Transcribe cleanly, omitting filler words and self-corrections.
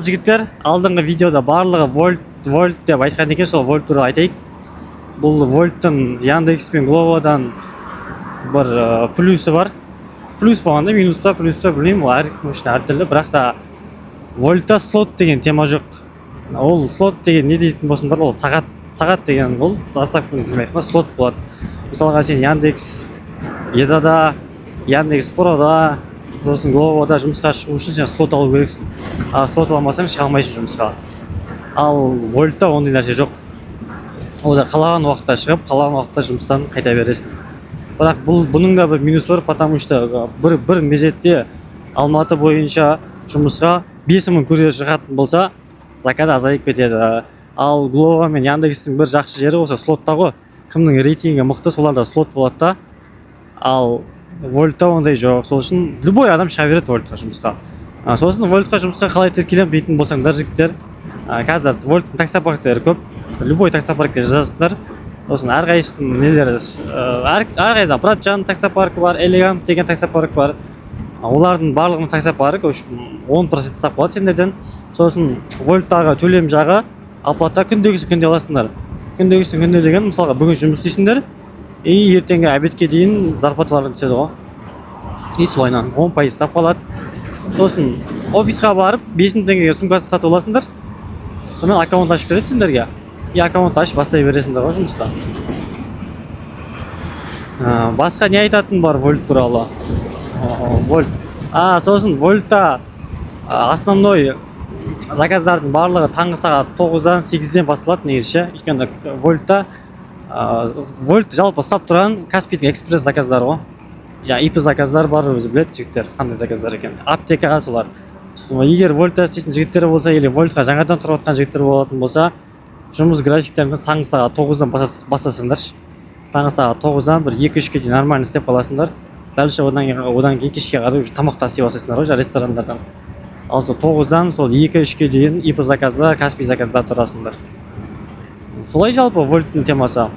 Жігіттер, алдыңғы видеода барлығы вольт деп айтқан екен, сол вольт туралы айтайық. Бұл вольттың Яндекс пен Гловодан бір плюсы бар. Плюс болғанда минус па, плюс па білмеймін, ол әркім үшін әртүрлі, бірақ та вольтта слот деген тема жоқ. Ол слот деген не дейтін болсыңдар, ол сағат деген ол доставканың демек слот болады. Мысалға сен Яндекс Едада, Яндекс Прода, сосын Гловода жұмысқа шығу үшін сен слот алу керексің. Слот алмасаң шыға алмайсың жұмысқа. Ал вольтта ондай нәрсе жоқ. Олда қалаған уақытта шығып, қалаған уақытта жұмыстан қайта бересің. Бірақ бұның да бір минус бар, потому что бір мезетте Алматы бойынша жұмысқа 5000 курьер шығатын болса, заказ азайып кетеді. Ал Глова мен Яндекстің бір жақсы жері болса слотта ғой. Кімнің рейтингі мықты, соларда слот болады да. Ал вольтта ондай жоқ. Сол үшін любой адам шыға береді вольтқа жұмысқа. Сосын вольтқа жұмысқа қалай тіркелем дейтін болсаңдар, жігіттер, қазір вольттың таксопарктері көп. Любой таксопаркке жазасыңдар. Сосын әрқайсының нелері, әрқайда Братжан таксопаркі бар, Элегант деген таксопарк бар. Олардың барлығының таксопаркі 10% сақ болады сендерден. Сосын вольттағы төлем жағы оплата күндегісін күнде аласыңдар. Күндегісін күнде деген, мысалға бүгін жұмыс істейсіңдер, ертеңгі обедке дейін зарплаталарың түседі ғой. Солайынан 10% сақ қалады. Сосын офисқа барып 5000 теңгеге сумкасын сатып аласыңдар. Сонымен аккаунт ашып береді сендерге. Аккаунт ашып бастай бересіңдер ғой жұмыста. Басқа не айтатын бар вольт туралы? Вольт. Сосын вольтта основной заказдардың барлығы таңғы сағат 9-дан 8-ден басталады негізі. Өйткені вольтта вольт жалпы ұстап тұрған Каспийдің экспресс заказдары ғой. IP заказдар бар, өзі біледі жігіттер қандай заказдар екен. Аптекаға солар. Егер вольтта істейтін жігіттер болса, или вольтқа жаңадан тұрып жатқан жігіттер болатын болса, жұмыс графиктерін таңғы сағат 9-дан бастасыңдаршы. Таңғы сағат 9-дан бір 2-3-ке дейін нормально істеп қаласыңдар. Дальше одан кейін кешке қарай тамақта істей бастайсыңдар ғой, ресторандардан. Ал 9-дан сол 2-3-ке дейін IP заказдар, Каспий заказдар тұрасыңдар. Солай жалпы вольттың темасы.